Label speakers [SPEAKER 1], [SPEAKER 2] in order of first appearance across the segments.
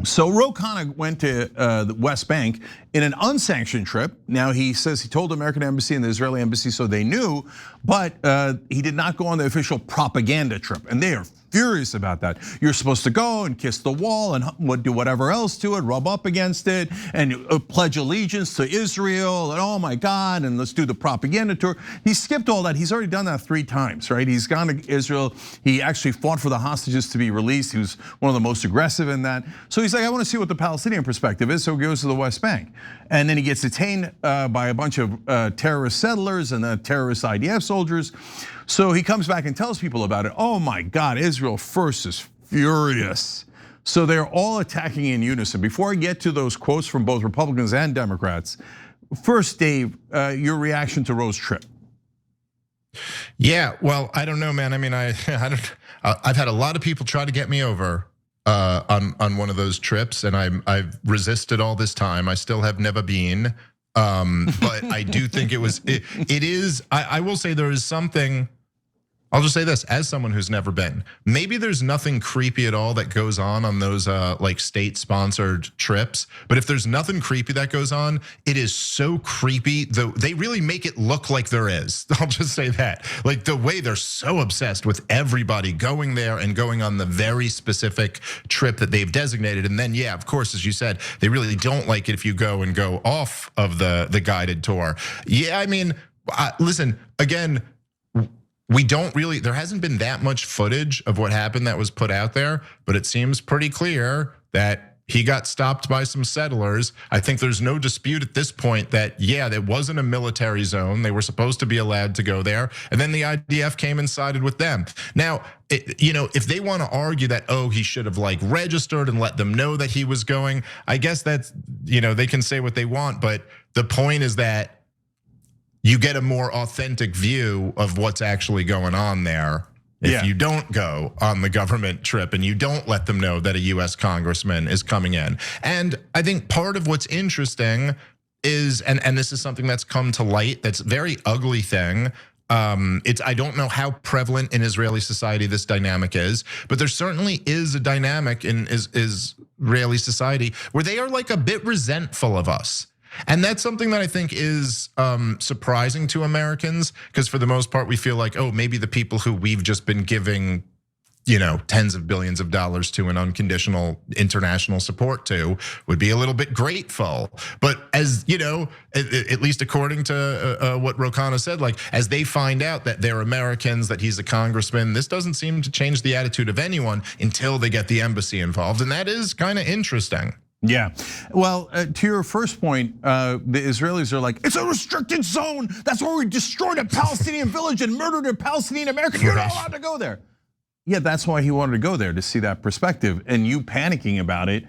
[SPEAKER 1] So Ro Khanna went to the West Bank in an unsanctioned trip. Now he says he told the American embassy and the Israeli embassy so they knew, but he did not go on the official propaganda trip. And they are furious about that. You're supposed to go and kiss the wall and do whatever else to it, rub up against it, and pledge allegiance to Israel, and oh my God, and let's do the propaganda tour. He skipped all that. He's already done that 3 times, right? He's gone to Israel. He actually fought for the hostages to be released. He was one of the most aggressive in that. So he's like, I want to see what the Palestinian perspective is, so he goes to the West Bank. And then he gets detained by a bunch of terrorist settlers and terrorist IDF soldiers. So he comes back and tells people about it. Oh my God, Israel first is furious. So they're all attacking in unison. Before I get to those quotes from both Republicans and Democrats, first, Dave, your reaction to Ro's trip.
[SPEAKER 2] Yeah, well, I don't know, man. I mean, I've had a lot of people try to get me over on one of those trips, and I've resisted all this time. I still have never been, but I do think it is. I will say there is something. I'll just say this, as someone who's never been, maybe there's nothing creepy at all that goes on those like state-sponsored trips. But if there's nothing creepy that goes on, it is so creepy. They really make it look like there is. I'll just say that. Like the way they're so obsessed with everybody going there and going on the very specific trip that they've designated. And then, yeah, of course, as you said, they really don't like it if you go off of the guided tour. Yeah, I mean, listen, again, there hasn't been that much footage of what happened that was put out there, but it seems pretty clear that he got stopped by some settlers. I think there's no dispute at this point that, yeah, there wasn't a military zone. They were supposed to be allowed to go there. And then the IDF came and sided with them. Now, if they want to argue that, oh, he should have like registered and let them know that he was going, I guess that's, they can say what they want. But the point is that you get a more authentic view of what's actually going on there if you don't go on the government trip and you don't let them know that a US congressman is coming in. And I think part of what's interesting is, and this is something that's come to light, that's a very ugly thing. I don't know how prevalent in Israeli society this dynamic is, but there certainly is a dynamic in Israeli society where they are like a bit resentful of us. And that's something that I think is surprising to Americans, because for the most part, we feel like, oh, maybe the people who we've just been giving, tens of billions of dollars to an unconditional international support to would be a little bit grateful. But as at least according to what Ro Khanna said, like as they find out that they're Americans, that he's a congressman, this doesn't seem to change the attitude of anyone until they get the embassy involved. And that is kind of interesting.
[SPEAKER 1] Yeah, well, to your first point, the Israelis are like, it's a restricted zone. That's where we destroyed a Palestinian village and murdered a Palestinian American. You're not allowed to go there. Yeah, that's why he wanted to go there, to see that perspective. And you panicking about it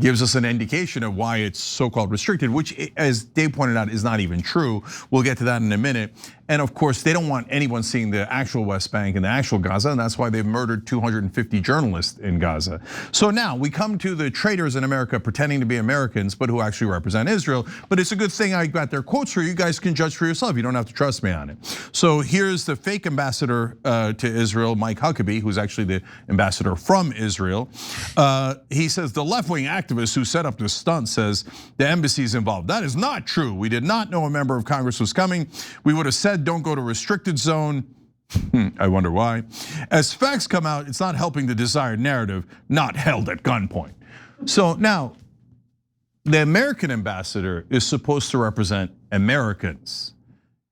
[SPEAKER 1] gives us an indication of why it's so-called restricted, which, as Dave pointed out, is not even true. We'll get to that in a minute. And of course, they don't want anyone seeing the actual West Bank and the actual Gaza, and that's why they've murdered 250 journalists in Gaza. So now we come to the traitors in America pretending to be Americans, but who actually represent Israel. But it's a good thing I got their quotes for you. You guys can judge for yourself. You don't have to trust me on it. So here's the fake ambassador to Israel, Mike Huckabee, who's actually the ambassador from Israel. He says the left-wing activist who set up this stunt says the embassy is involved. That is not true. We did not know a member of Congress was coming. We would have said, don't go to restricted zone. I wonder why. As facts come out, it's not helping the desired narrative, not held at gunpoint. So now, the American ambassador is supposed to represent Americans.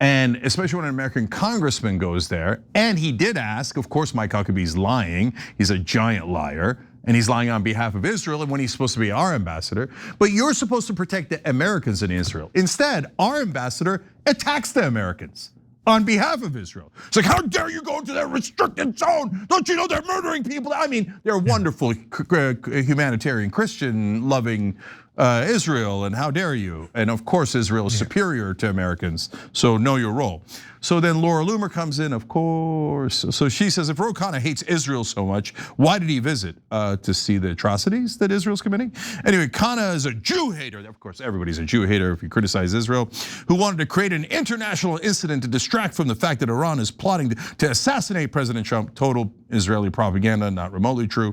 [SPEAKER 1] And especially when an American congressman goes there, and he did ask, of course, Mike Huckabee's lying. He's a giant liar. And he's lying on behalf of Israel and when he's supposed to be our ambassador. But you're supposed to protect the Americans in Israel. Instead, our ambassador attacks the Americans on behalf of Israel. It's like, how dare you go into that restricted zone? Don't you know they're murdering people? I mean, they're wonderful humanitarian, Christian loving Israel and how dare you? And of course, Israel is superior to Americans, so know your role. So then Laura Loomer comes in, of course. So she says, if Khanna hates Israel so much, why did he visit? To see the atrocities that Israel's committing? Anyway, Khanna is a Jew hater. Of course, everybody's a Jew hater if you criticize Israel, who wanted to create an international incident to distract from the fact that Iran is plotting to assassinate President Trump. Total Israeli propaganda, not remotely true.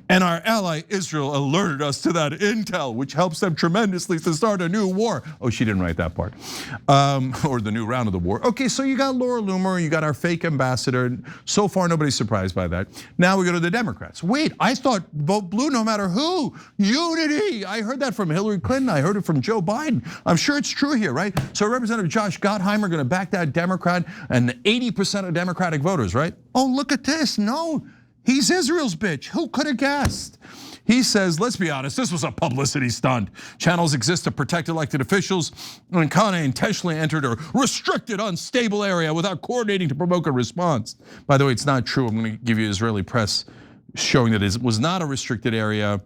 [SPEAKER 1] And our ally Israel alerted us to that intel, which helps them tremendously to start a new war. Oh, she didn't write that part. Or the new round of the war. Okay, so you got Laura Loomer, you got our fake ambassador. So far, nobody's surprised by that. Now we go to the Democrats. Wait, I thought vote blue no matter who. Unity. I heard that from Hillary Clinton. I heard it from Joe Biden. I'm sure it's true here, right? So Representative Josh Gottheimer gonna back that Democrat and 80% of Democratic voters, right? Oh, look at this. No, he's Israel's bitch. Who could have guessed? He says, let's be honest, this was a publicity stunt. Channels exist to protect elected officials, and Khanna intentionally entered a restricted, unstable area without coordinating to provoke a response. By the way, it's not true. I'm gonna give you Israeli press showing that it was not a restricted area,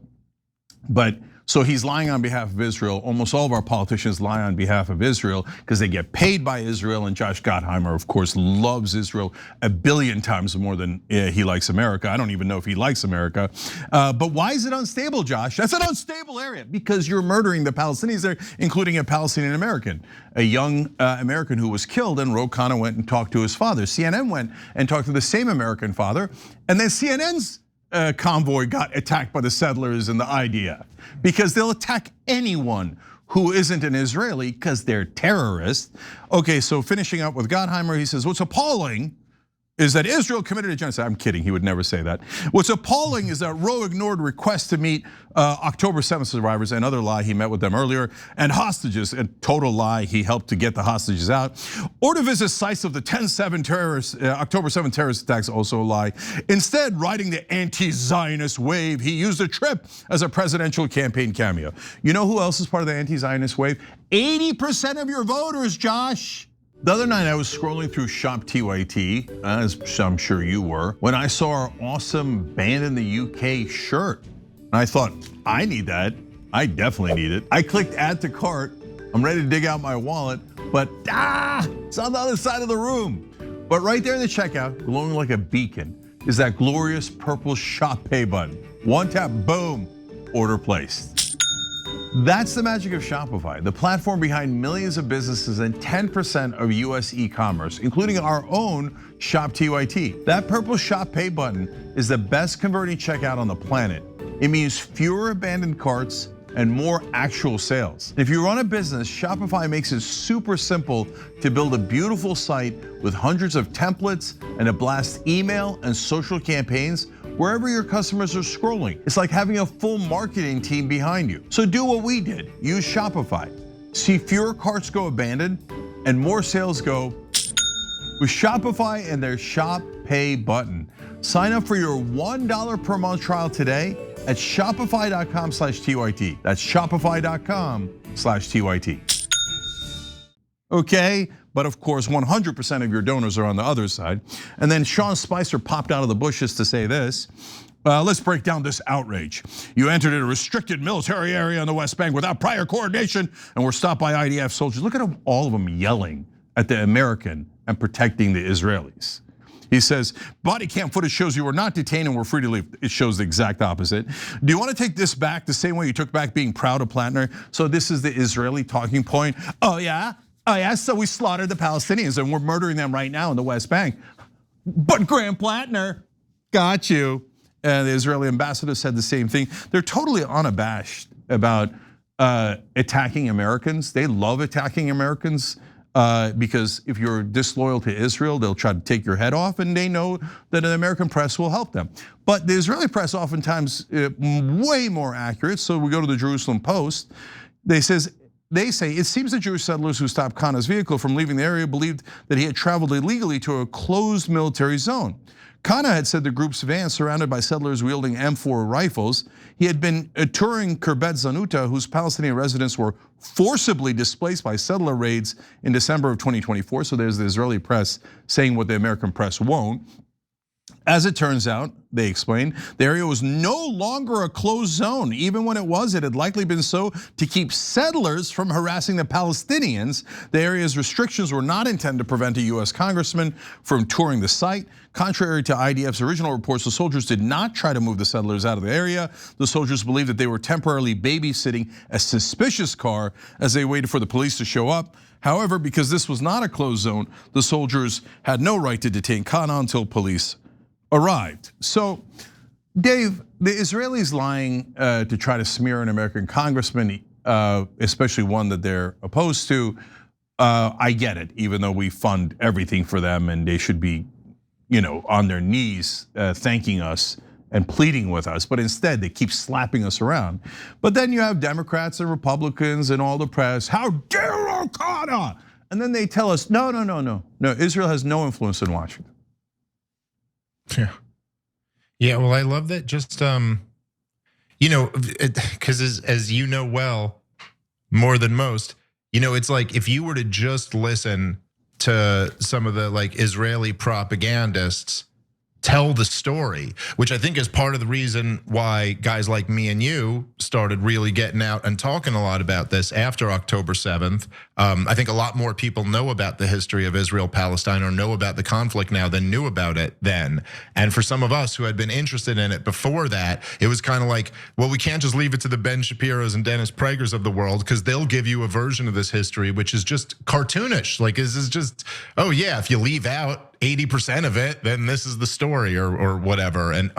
[SPEAKER 1] but so he's lying on behalf of Israel. Almost all of our politicians lie on behalf of Israel because they get paid by Israel, and Josh Gottheimer, of course, loves Israel a billion times more than he likes America. I don't even know if he likes America. But why is it unstable, Josh? That's an unstable area because you're murdering the Palestinians there, including a Palestinian American, a young American who was killed, and Khanna went and talked to his father. CNN went and talked to the same American father, and then CNN's convoy got attacked by the settlers and the IDF because they'll attack anyone who isn't an Israeli because they're terrorists. Okay, so finishing up with Gottheimer, he says, what's appalling is that Israel committed a genocide. I'm kidding, he would never say that. What's appalling is that Roe ignored requests to meet October 7th survivors, another lie, he met with them earlier, and hostages, a total lie, he helped to get the hostages out. Or to visit sites of the October 7 terrorist attacks, also a lie. Instead, riding the anti-Zionist wave, he used a trip as a presidential campaign cameo. You know who else is part of the anti-Zionist wave? 80% of your voters, Josh. The other night I was scrolling through Shop TYT, as I'm sure you were, when I saw our awesome Banned in the UK shirt. And I thought, I need that, I definitely need it. I clicked add to cart, I'm ready to dig out my wallet, but it's on the other side of the room. But right there in the checkout, glowing like a beacon, is that glorious purple Shop Pay button. One tap, boom, order placed. That's the magic of Shopify, the platform behind millions of businesses and 10% of US e-commerce, including our own Shop TYT. That purple Shop Pay button is the best converting checkout on the planet. It means fewer abandoned carts and more actual sales. If you run a business, Shopify makes it super simple to build a beautiful site with hundreds of templates and a blast email and social campaigns wherever your customers are scrolling. It's like having a full marketing team behind you. So do what we did, use Shopify. See fewer carts go abandoned and more sales go with Shopify and their Shop Pay button. Sign up for your $1 per month trial today at shopify.com/TYT. That's shopify.com/TYT. Okay, but of course 100% of your donors are on the other side. And then Sean Spicer popped out of the bushes to say this. Let's break down this outrage. You entered a restricted military area on the West Bank without prior coordination and were stopped by IDF soldiers. Look at them, all of them yelling at the American and protecting the Israelis. He says, body cam footage shows you were not detained and were free to leave. It shows the exact opposite. Do you want to take this back the same way you took back being proud of Plattner? So this is the Israeli talking point. Oh yeah, so we slaughtered the Palestinians and we're murdering them right now in the West Bank. But Graham Plattner, got you. And the Israeli ambassador said the same thing. They're totally unabashed about attacking Americans. They love attacking Americans. Because if you're disloyal to Israel, they'll try to take your head off, and they know that an American press will help them. But the Israeli press oftentimes way more accurate. So we go to the Jerusalem Post. They say it seems the Jewish settlers who stopped Khanna's vehicle from leaving the area believed that he had traveled illegally to a closed military zone. Khanna had said the group's van, surrounded by settlers wielding M4 rifles, he had been touring Kirbet Zanuta, whose Palestinian residents were forcibly displaced by settler raids in December of 2024. So there's the Israeli press saying what the American press won't. As it turns out, they explained, the area was no longer a closed zone. Even when it was, it had likely been so to keep settlers from harassing the Palestinians. The area's restrictions were not intended to prevent a US congressman from touring the site. Contrary to IDF's original reports, the soldiers did not try to move the settlers out of the area. The soldiers believed that they were temporarily babysitting a suspicious car as they waited for the police to show up. However, because this was not a closed zone, the soldiers had no right to detain Khanna until police arrived. So, Dave, the Israelis lying to try to smear an American congressman, especially one that they're opposed to, I get it, even though we fund everything for them and they should be, on their knees thanking us and pleading with us, but instead they keep slapping us around. But then you have Democrats and Republicans and all the press, how dare Khanna? And then they tell us, no, Israel has no influence in Washington.
[SPEAKER 2] Yeah. Well, I love that. Just because as you know well, more than most, it's like if you were to just listen to some of the Israeli propagandists tell the story, which I think is part of the reason why guys like me and you started really getting out and talking a lot about this after October 7th. I think a lot more people know about the history of Israel-Palestine or know about the conflict now than knew about it then. And for some of us who had been interested in it before that, it was kind of like, well, we can't just leave it to the Ben Shapiros and Dennis Pregers of the world because they'll give you a version of this history which is just cartoonish. Like, this is just, oh yeah, if you leave out 80% of it, then this is the story or whatever. And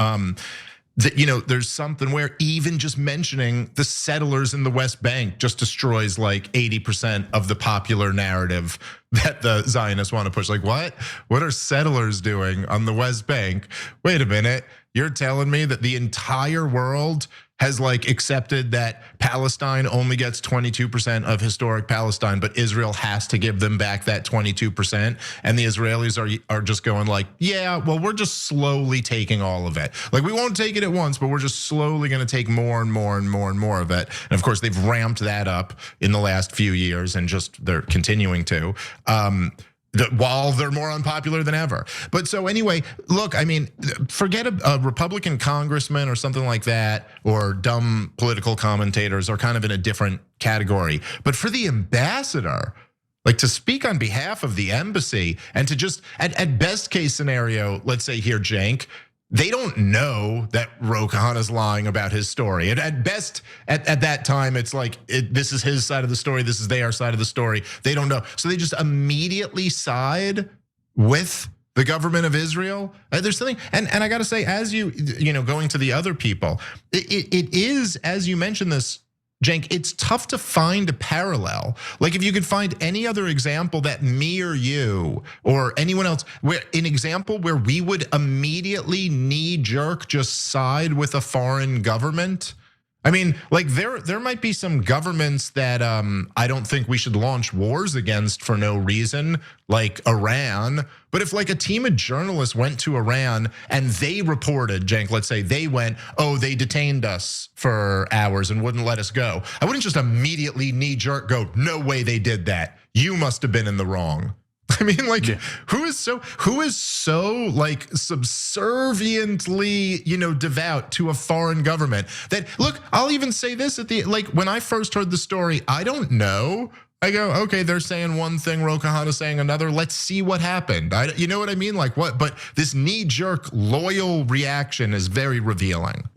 [SPEAKER 2] there's something where even just mentioning the settlers in the West Bank just destroys like 80% of the popular narrative that the Zionists want to push. Like, what? What are settlers doing on the West Bank? Wait a minute, you're telling me that the entire world has accepted that Palestine only gets 22% of historic Palestine, but Israel has to give them back that 22%. And the Israelis are just going yeah, well, we're just slowly taking all of it. We won't take it at once, but we're just slowly gonna take more and more and more and more of it. And of course, they've ramped that up in the last few years and they're continuing to. While they're more unpopular than ever. But so anyway, look, I mean, forget a Republican congressman or something like that, or dumb political commentators are kind of in a different category. But for the ambassador, to speak on behalf of the embassy and to just, at best case scenario, let's say here, Cenk, they don't know that Khanna's lying about his story. And at best, at that time, it's this is his side of the story, this is their side of the story. They don't know. So they just immediately side with the government of Israel. There's something, and I gotta say, as you going to the other people, it is, as you mentioned this, Cenk, it's tough to find a parallel. If you could find any other example that me or you or anyone else, where an example where we would immediately knee-jerk just side with a foreign government. I mean, there might be some governments that I don't think we should launch wars against for no reason, like Iran. But if a team of journalists went to Iran and they reported, Cenk, let's say they went, oh, they detained us for hours and wouldn't let us go, I wouldn't just immediately knee-jerk go, no way they did that. You must have been in the wrong. I mean, yeah. who is so subserviently, devout to a foreign government that, look, I'll even say this at the, when I first heard the story, I don't know. I go, okay, they're saying one thing, Khanna saying another. Let's see what happened. You know what I mean? What? But this knee-jerk loyal reaction is very revealing.